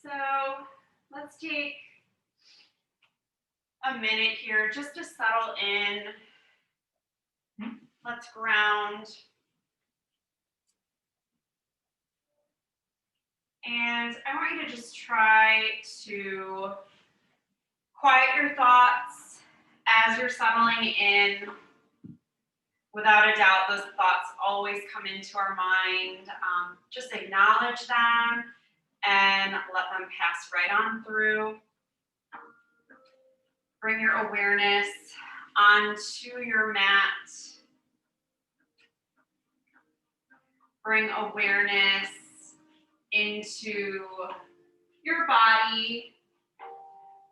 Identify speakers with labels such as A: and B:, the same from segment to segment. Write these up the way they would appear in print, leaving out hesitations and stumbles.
A: So let's take a minute here just to settle in. Let's ground. And I want you to just try to quiet your thoughts as you're settling in. Without a doubt, those thoughts always come into our mind. Just acknowledge them and let them pass right on through. Bring your awareness onto your mat. Bring awareness into your body,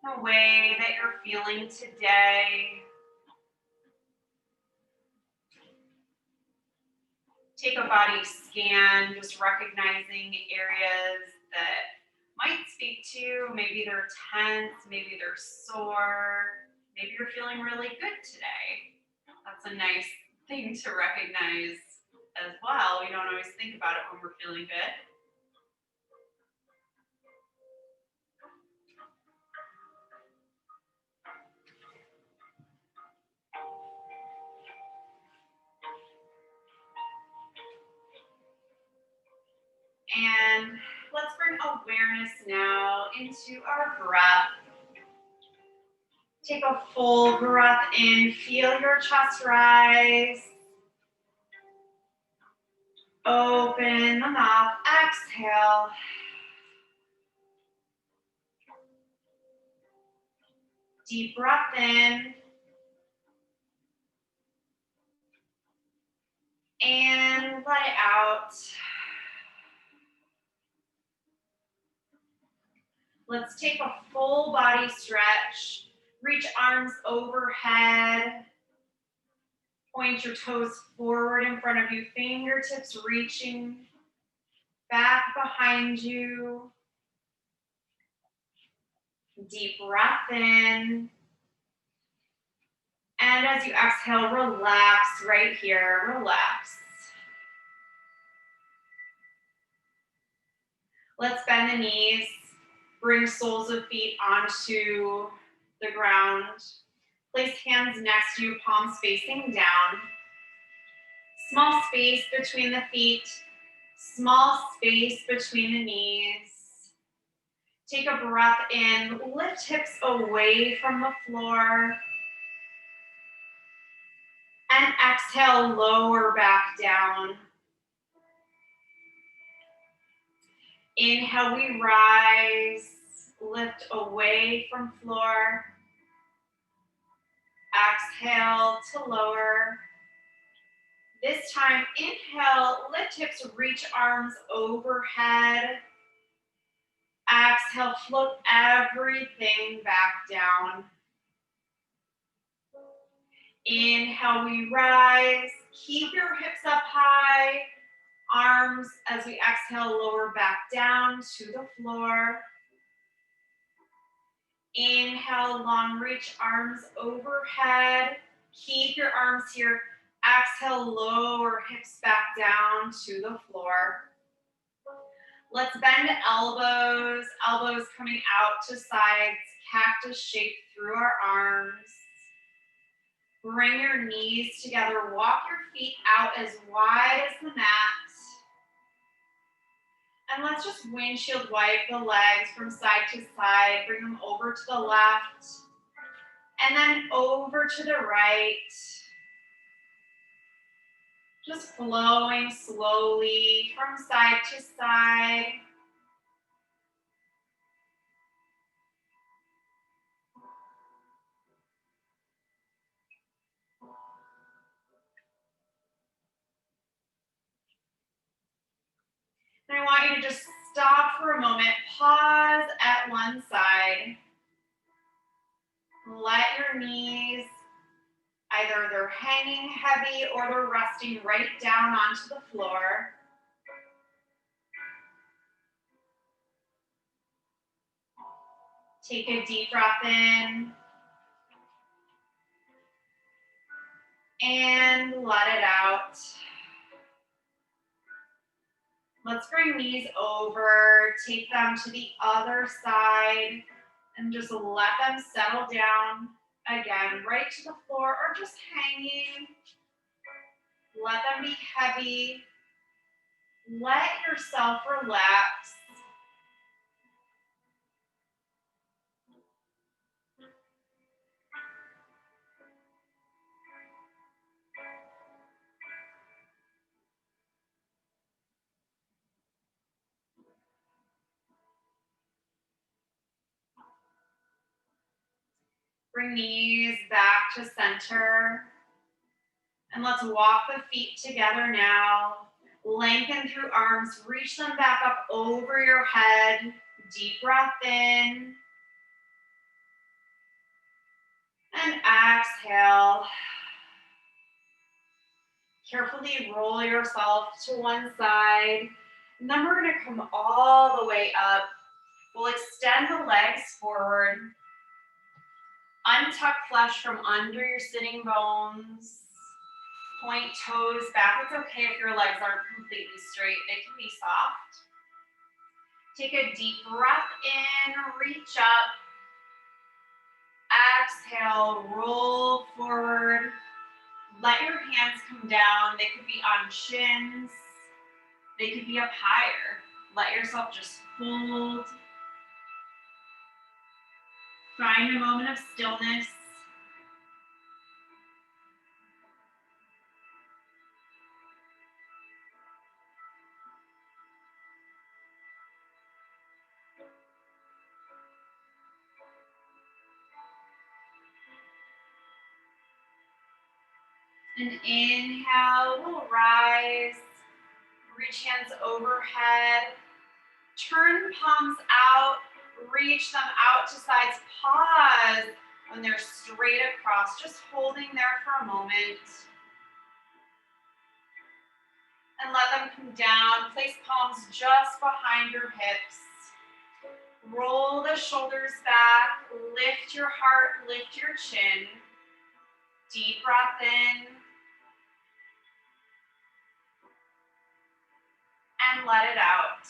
A: the way that you're feeling today. Take a body scan, just recognizing areas that might speak to you. Maybe they're tense, maybe they're sore, maybe you're feeling really good today. That's a nice thing to recognize as well. We don't always think about it when we're feeling good. And let's bring awareness now into our breath. Take a full breath in, feel your chest rise. Open the mouth, exhale. Deep breath in. And let it out. Let's take a full body stretch. Reach arms overhead. Point your toes forward in front of you, fingertips reaching back behind you. Deep breath in. And as you exhale, relax right here. Relax. Let's bend the knees. Bring soles of feet onto the ground. Place hands next to you, palms facing down. Small space between the feet. Small space between the knees. Take a breath in. Lift hips away from the floor. And exhale, lower back down. Inhale, we rise. Lift away from floor. Exhale to lower. This time, inhale, lift hips, reach arms overhead. Exhale, float everything back down. Inhale, we rise. Keep your hips up high. Arms, as we exhale, lower back down to the floor. Inhale, long reach, arms overhead. Keep your arms here. Exhale, lower hips back down to the floor. Let's bend elbows, elbows coming out to sides, cactus shape through our arms. Bring your knees together, walk your feet out as wide as the mat. And let's just windshield wipe the legs from side to side, bring them over to the left, and then over to the right. Just flowing slowly from side to side. And I want you to just stop for a moment, pause at one side. Let your knees, either they're hanging heavy or they're resting right down onto the floor. Take a deep breath in. And let it out. Let's bring knees over, take them to the other side, and just let them settle down again, right to the floor or just hanging. Let them be heavy. Let yourself relax. Bring knees back to center. And let's walk the feet together now. Lengthen through arms, reach them back up over your head. Deep breath in. And exhale. Carefully roll yourself to one side. And then we're going to come all the way up. We'll extend the legs forward. Untuck flesh from under your sitting bones. Point toes back. It's okay if your legs aren't completely straight. They can be soft. Take a deep breath in, reach up. Exhale, roll forward. Let your hands come down. They could be on shins. They could be up higher. Let yourself just fold. Find a moment of stillness. And inhale, we'll rise. Reach hands overhead. Turn palms out. Reach them out to sides. Pause when they're straight across. Just holding there for a moment. And let them come down. Place palms just behind your hips. Roll the shoulders back. Lift your heart, lift your chin. Deep breath in. And let it out.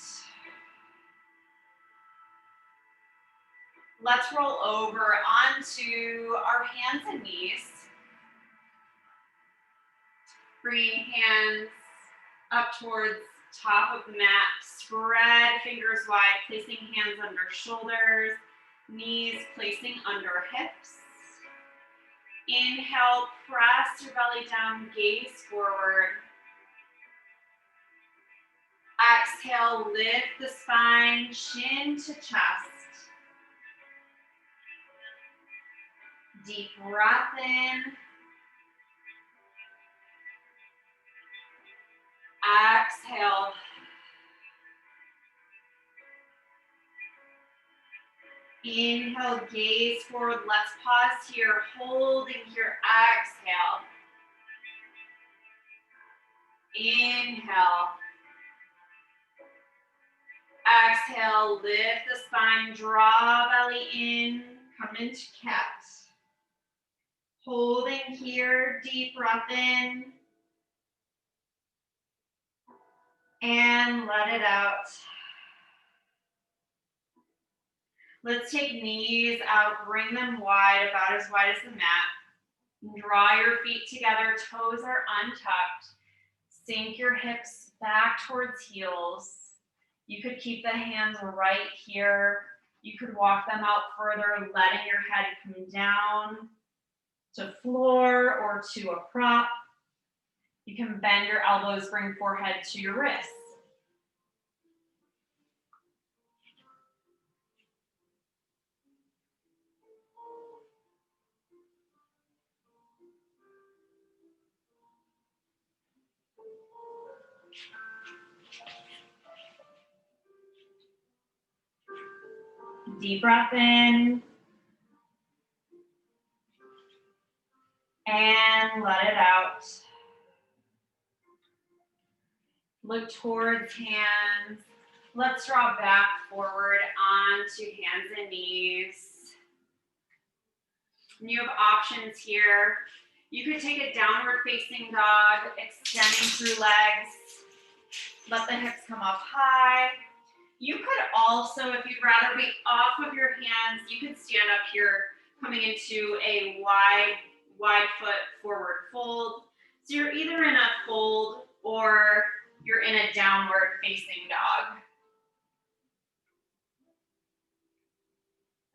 A: Let's roll over onto our hands and knees. Bringing hands up towards top of the mat. Spread fingers wide, placing hands under shoulders. Knees placing under hips. Inhale, press your belly down, gaze forward. Exhale, lift the spine, chin to chest. Deep breath in. Exhale. Inhale, gaze forward. Let's pause here, holding here. Exhale. Inhale. Exhale, lift the spine, draw belly in, come into cat. Holding here, deep breath in. And let it out. Let's take knees out, bring them wide, about as wide as the mat. Draw your feet together, toes are untucked. Sink your hips back towards heels. You could keep the hands right here. You could walk them out further, letting your head come down to floor or to a prop. You can bend your elbows, bring forehead to your wrists. Deep breath in. And let it out. Look towards hands. Let's draw back forward onto hands and knees. And you have options here. You could take a downward facing dog, extending through legs. Let the hips come up high. You could also, if you'd rather be off of your hands, you could stand up here, coming into a wide foot forward fold. So you're either in a fold or you're in a downward facing dog.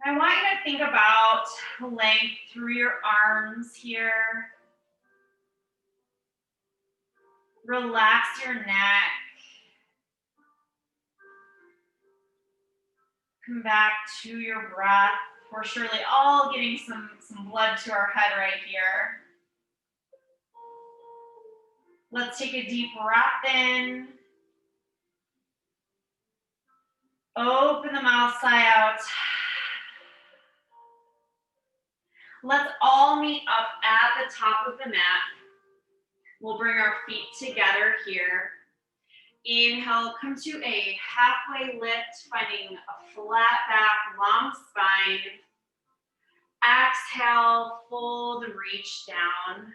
A: I want you to think about length through your arms here. Relax your neck. Come back to your breath. We're surely all getting some blood to our head right here. Let's take a deep breath in. Open the mouth, sigh out. Let's all meet up at the top of the mat. We'll bring our feet together here. Inhale, come to a halfway lift, finding a flat back, long spine. Exhale, fold, reach down.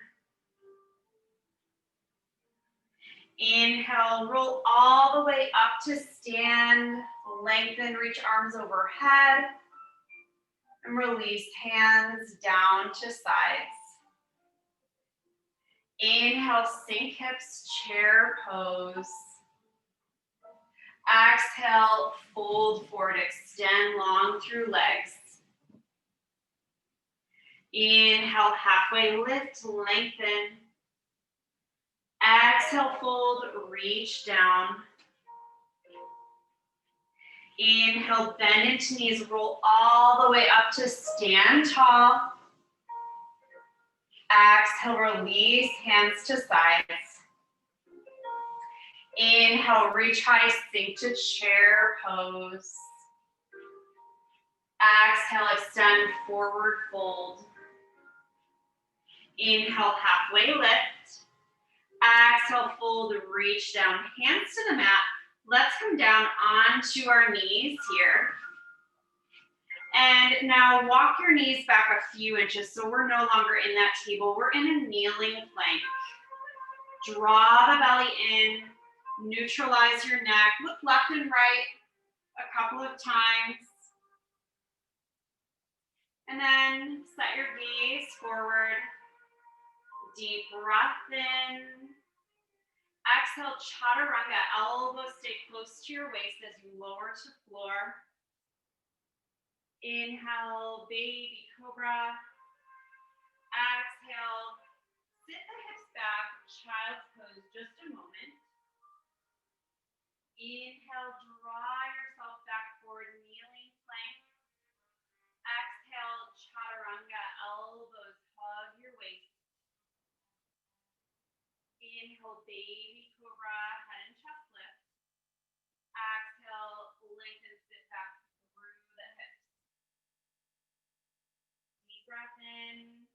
A: Inhale, roll all the way up to stand. Lengthen, reach arms overhead. And release hands down to sides. Inhale, sink hips, chair pose. Exhale, fold forward, extend long through legs. Inhale, halfway lift, lengthen. Exhale, fold, reach down. Inhale, bend into knees, roll all the way up to stand tall. Exhale, release, hands to sides. Inhale, reach high, sink to chair pose. Exhale, extend forward fold. Inhale, halfway lift. Exhale, fold, reach down, hands to the mat. Let's come down onto our knees here. And now walk your knees back a few inches so we're no longer in that table. We're in a kneeling plank. Draw the belly in, neutralize your neck. Look left and right a couple of times. And then set your gaze forward. Deep breath in. Exhale, chaturanga. Elbows stay close to your waist as you lower to floor. Inhale, baby cobra. Exhale, sit the hips back, child's pose, just a moment. Inhale, draw yourself back forward, kneeling plank. Exhale, chaturanga, elbows hug your waist. Inhale, baby cobra, head and chest lift. Exhale, lengthen, sit back through the hips. Deep breath in.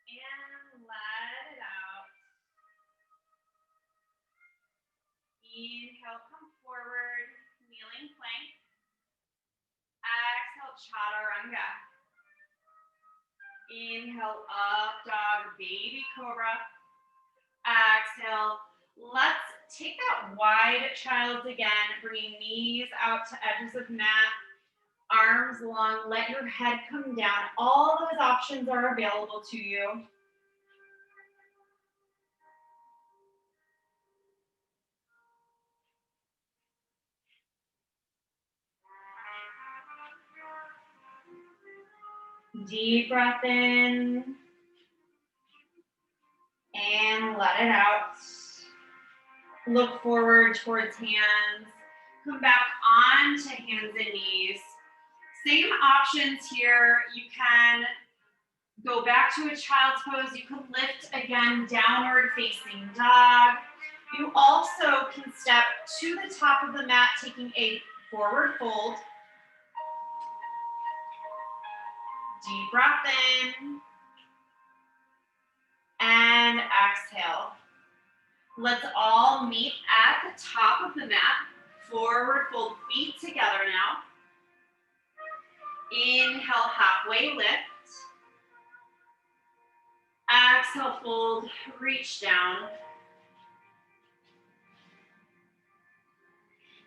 A: And let it out. Inhale, come forward, kneeling plank. Exhale, chaturanga. Inhale, up dog, baby cobra. Exhale. Let's take that wide child's again, bringing knees out to edges of mat, arms long, let your head come down. All those options are available to you. Deep breath in. And let it out. Look forward towards hands. Come back onto hands and knees. Same options here. You can go back to a child's pose. You can lift again, downward facing dog. You also can step to the top of the mat, taking a forward fold. Deep breath in. And exhale. Let's all meet at the top of the mat. Forward fold, feet together now. Inhale, halfway lift. Exhale, fold, reach down.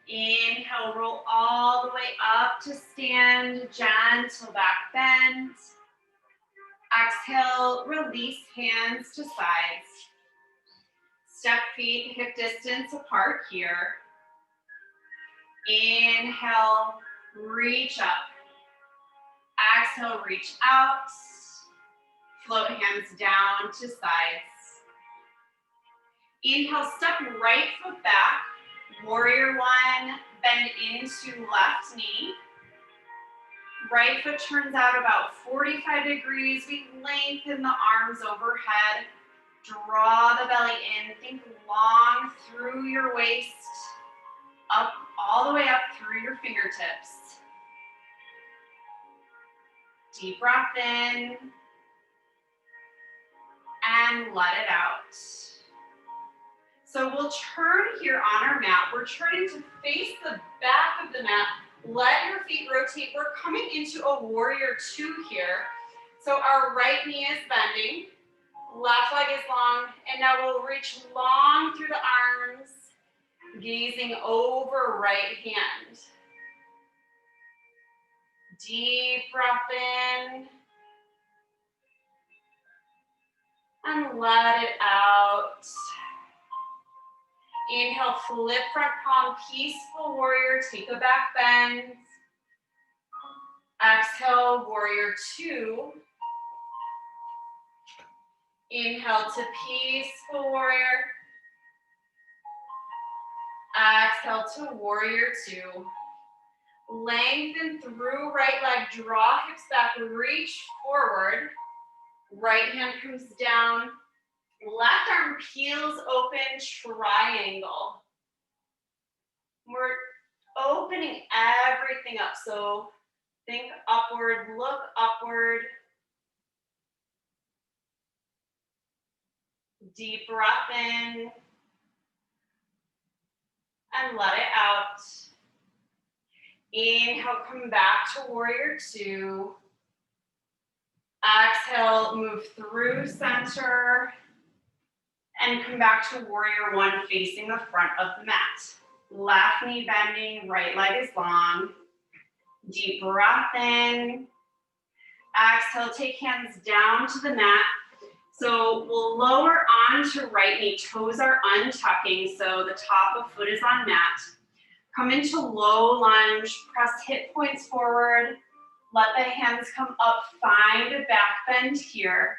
A: Inhale, roll all the way up to stand, gentle back bend. Exhale, release hands to sides. Step feet hip distance apart here. Inhale, reach up. Exhale, reach out. Float hands down to sides. Inhale, step right foot back. Warrior one, bend into left knee. Right foot turns out about 45 degrees. We lengthen the arms overhead. Draw the belly in. Think long through your waist. Up, all the way up through your fingertips. Deep breath in. And let it out. So we'll turn here on our mat. We're turning to face the back of the mat. Let your feet rotate. We're coming into a warrior two here. So our right knee is bending. Left leg is long. And now we'll reach long through the arms, gazing over right hand. Deep breath in. And let it out. Inhale, flip front palm, peaceful warrior, take a back bend. Exhale, warrior two. Inhale to peaceful warrior. Exhale to warrior two. Lengthen through right leg, draw hips back, reach forward. Right hand comes down. Left arm peels open, triangle. We're opening everything up. So think upward, look upward. Deep breath in. And let it out. Inhale, come back to warrior two. Exhale, move through center. And come back to warrior one, facing the front of the mat. Left knee bending, right leg is long. Deep breath in. Exhale, take hands down to the mat. So we'll lower onto right knee. Toes are untucking, so the top of foot is on mat. Come into low lunge, press hip points forward. Let the hands come up, find a back bend here.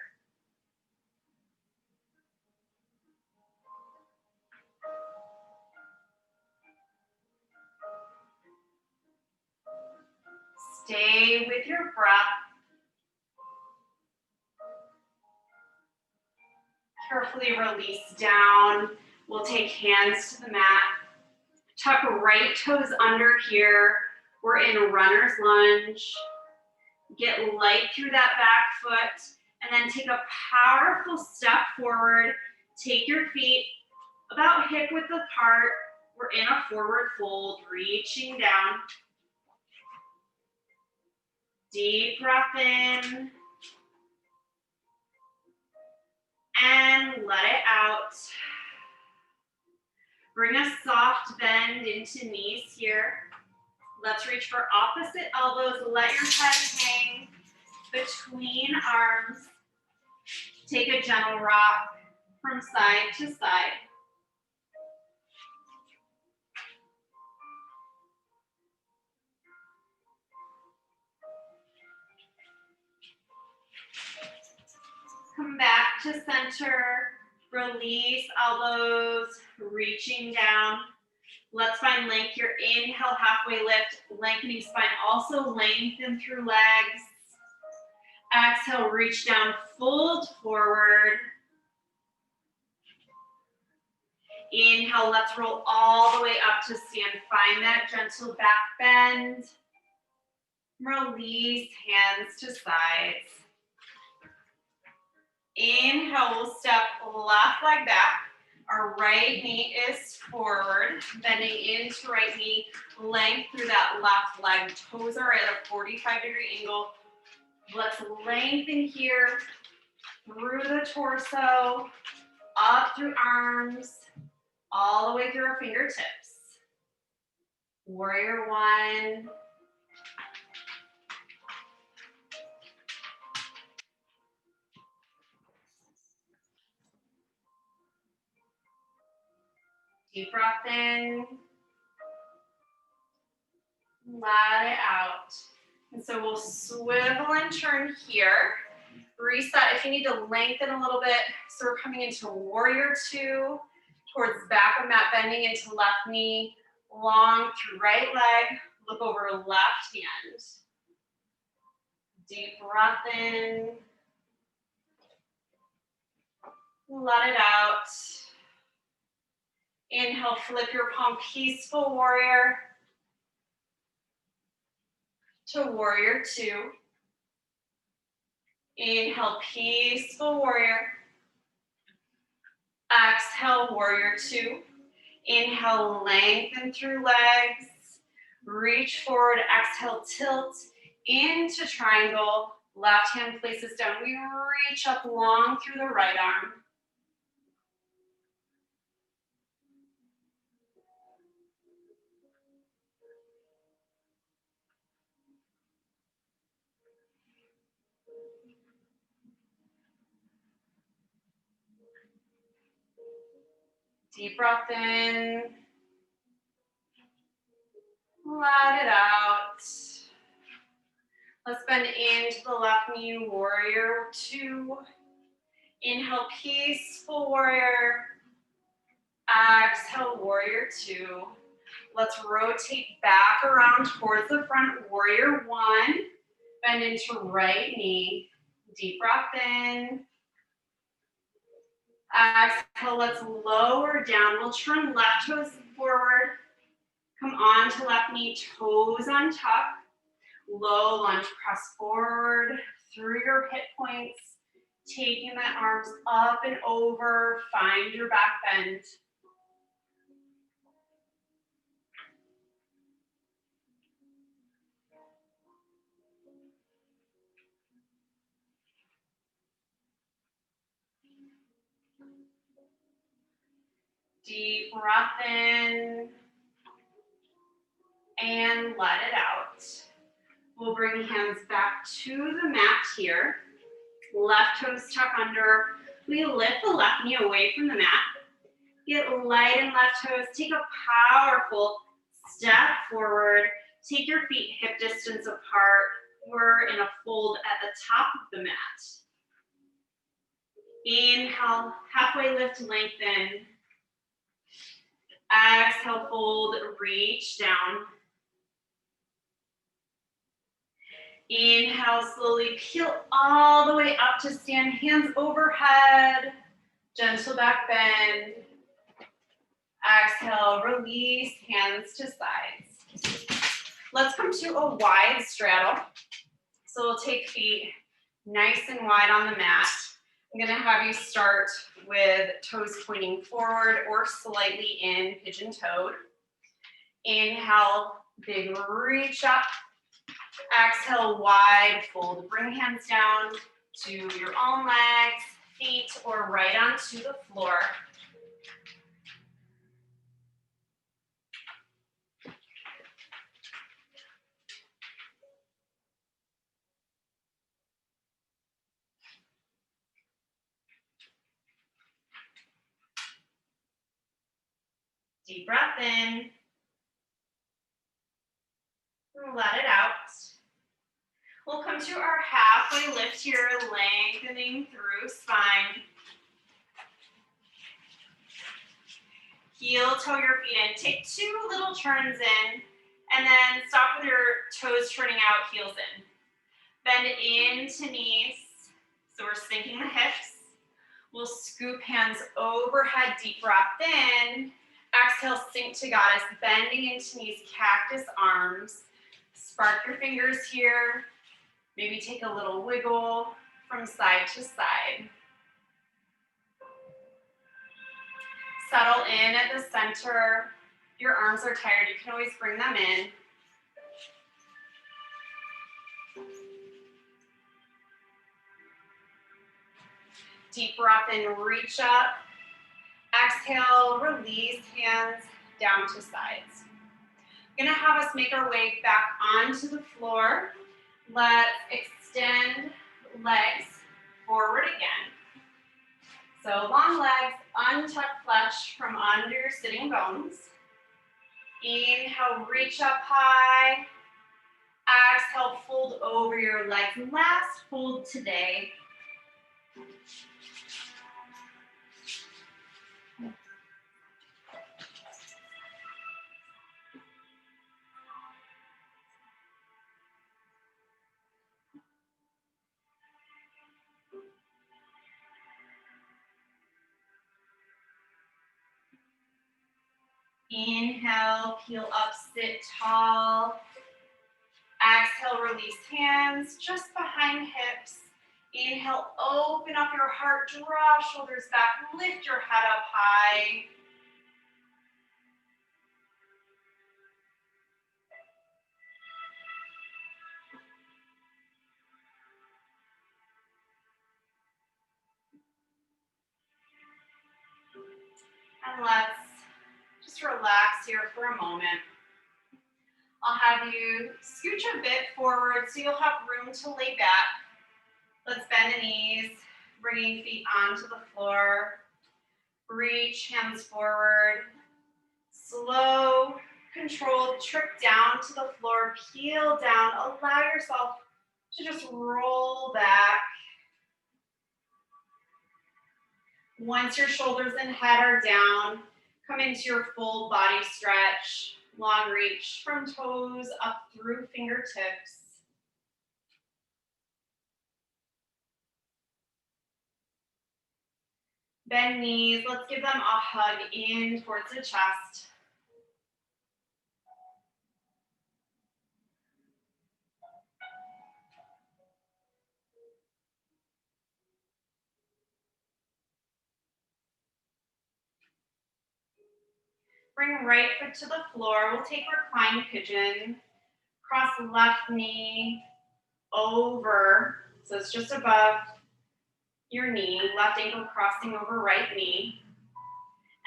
A: Stay with your breath. Carefully release down. We'll take hands to the mat. Tuck right toes under here. We're in runner's lunge. Get light through that back foot. And then take a powerful step forward. Take your feet about hip width apart. We're in a forward fold, reaching down. Deep breath in. And let it out. Bring a soft bend into knees here. Let's reach for opposite elbows. Let your head hang between arms. Take a gentle rock from side to side. Come back to center. Release elbows, reaching down. Let's find length here. Inhale, halfway lift, lengthening spine. Also lengthen through legs. Exhale, reach down, fold forward. Inhale, let's roll all the way up to stand. Find that gentle back bend. Release, hands to sides. Inhale, we'll step left leg back. Our right knee is forward, bending into right knee, length through that left leg. Toes are at a 45-degree angle. Let's lengthen here through the torso, up through arms, all the way through our fingertips. Warrior one. Deep breath in. Let it out. And so we'll swivel and turn here. Reset if you need to lengthen a little bit. So we're coming into warrior two, towards back of mat, bending into left knee, long through right leg, look over left hand. Deep breath in. Let it out. Inhale, flip your palm, peaceful warrior to warrior two. Inhale, peaceful warrior. Exhale, warrior two. Inhale, lengthen through legs. Reach forward, exhale, tilt into triangle. Left hand places down. We reach up long through the right arm. Deep breath in. Let it out. Let's bend into the left knee, warrior two. Inhale, peaceful warrior. Exhale, warrior two. Let's rotate back around towards the front, warrior one. Bend into right knee. Deep breath in. Exhale, let's lower down. We'll turn left toes forward. Come on to left knee, toes on tuck. Low lunge, press forward through your hip points. Taking the arms up and over. Find your back bend. Deep breath in. And let it out. We'll bring hands back to the mat here. Left toes tuck under. We lift the left knee away from the mat. Get light in left toes. Take a powerful step forward. Take your feet hip distance apart. We're in a fold at the top of the mat. Inhale, halfway lift, lengthen. Exhale, fold, reach down. Inhale, slowly peel all the way up to stand, hands overhead, gentle back bend. Exhale, release, hands to sides. Let's come to a wide straddle. So we'll take feet nice and wide on the mat. I'm gonna have you start with toes pointing forward or slightly in, pigeon-toed. Inhale, big reach up. Exhale, wide fold. Bring hands down to your own legs, feet, or right onto the floor. Deep breath in. Let it out. We'll come to our halfway lift here, lengthening through spine. Heel toe your feet in. Take two little turns in, and then stop with your toes turning out, heels in. Bend into knees. So we're sinking the hips. We'll scoop hands overhead, deep breath in. Exhale, sink to goddess, bending into knees, cactus arms. Spark your fingers here. Maybe take a little wiggle from side to side. Settle in at the center. Your arms are tired, you can always bring them in. Deep breath in, reach up. Exhale, release hands down to sides. Gonna have us make our way back onto the floor. Let's extend legs forward again. So long legs, untuck flesh from under your sitting bones. Inhale, reach up high. Exhale, fold over your legs. Last fold today. Inhale, peel up, sit tall. Exhale, release hands just behind hips. Inhale, open up your heart, draw shoulders back, lift your head up high. And let's just relax here for a moment. I'll have you scooch a bit forward so you'll have room to lay back. Let's bend the knees, bringing feet onto the floor. Reach hands forward. Slow, controlled trip down to the floor. Peel down. Allow yourself to just roll back. Once your shoulders and head are down, come into your full body stretch. Long reach from toes up through fingertips. Bend knees, let's give them a hug in towards the chest. Bring right foot to the floor. We'll take reclined pigeon. Cross left knee over, so it's just above your knee. Left ankle crossing over right knee.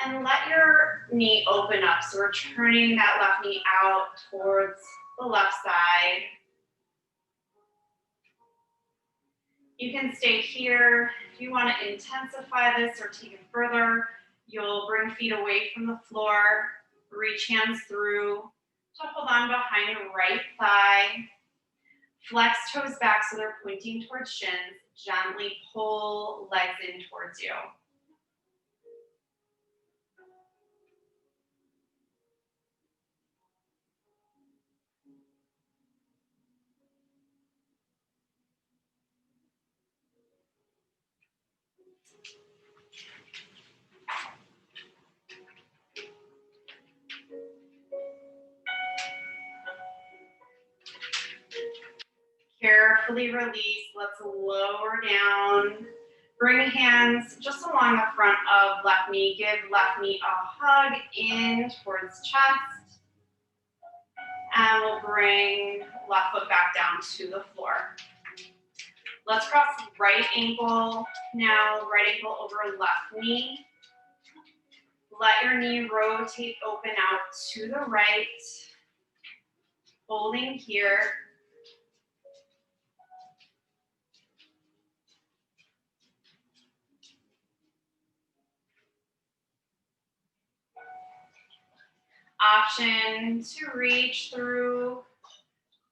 A: And let your knee open up. So we're turning that left knee out towards the left side. You can stay here. If you want to intensify this or take it further, you'll bring feet away from the floor, reach hands through to hold on behind the right thigh. Flex toes back so they're pointing towards shins. Gently pull legs in towards you. Carefully release. Let's lower down. Bring hands just along the front of left knee. Give left knee a hug in towards chest. And we'll bring left foot back down to the floor. Let's cross right ankle now. Right ankle over left knee. Let your knee rotate open out to the right. Holding here. Option to reach through,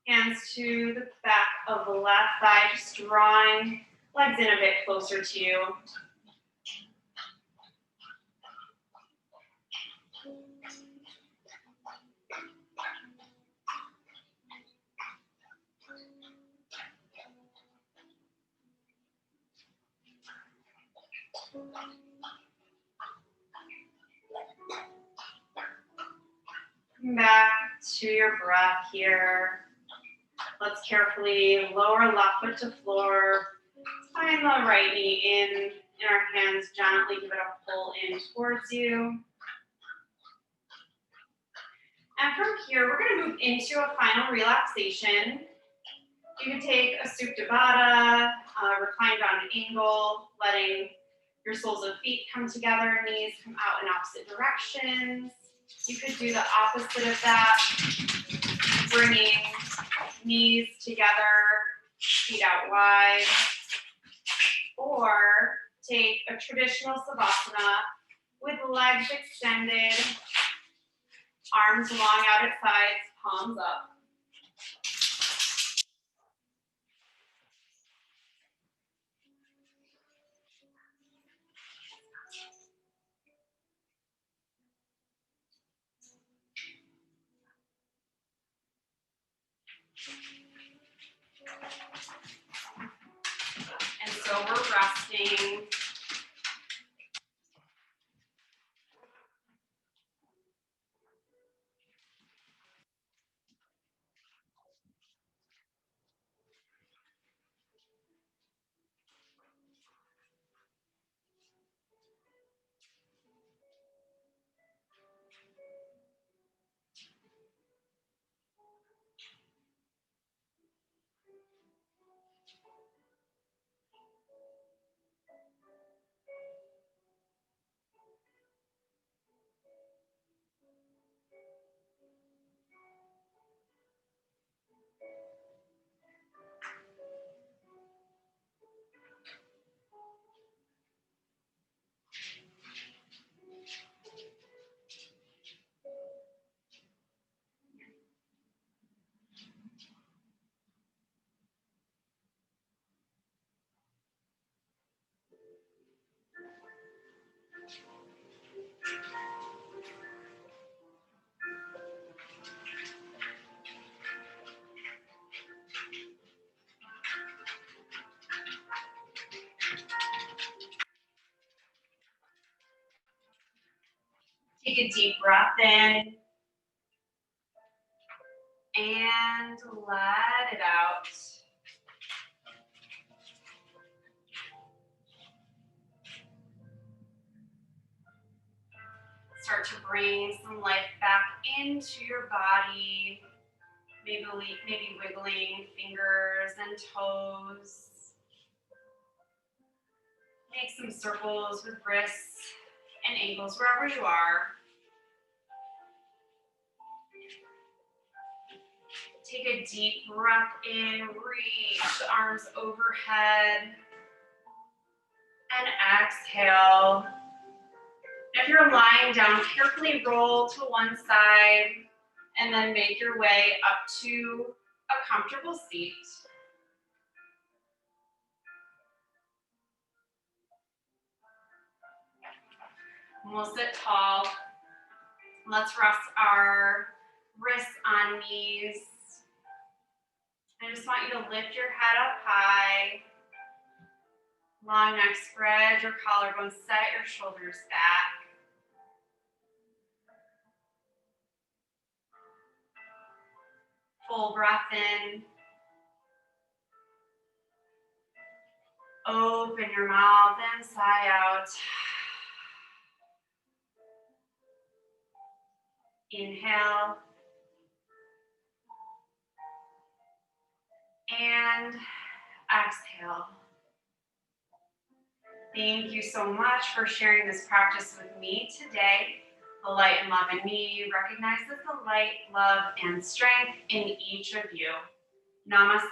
A: hands to the back of the left thigh, just drawing legs in a bit closer to you. Come back to your breath here. Let's carefully lower left foot to floor. Find the right knee in our hands. Gently give it a pull in towards you. And from here, we're going to move into a final relaxation. You can take a Supta Baddha, reclined round angle, letting your soles of feet come together, knees come out in opposite directions. You could do the opposite of that. bringing knees together, feet out wide, or take a traditional Savasana with legs extended, arms long out at sides, palms up. And so we're resting. Take a deep breath in and let it out. Start to bring some life back into your body, maybe wiggling fingers and toes. Make some circles with wrists and ankles wherever you are. Take a deep breath in, reach the arms overhead, and exhale. If you're lying down, carefully roll to one side and then make your way up to a comfortable seat. And we'll sit tall. Let's rest our wrists on knees. I just want you to lift your head up high. Long neck, spread your collarbones, set your shoulders back. Full breath in. Open your mouth and sigh out. Inhale. And exhale. Thank you so much for sharing this practice with me today. The light and love in me recognizes the light, love, and strength in each of you. Namaste.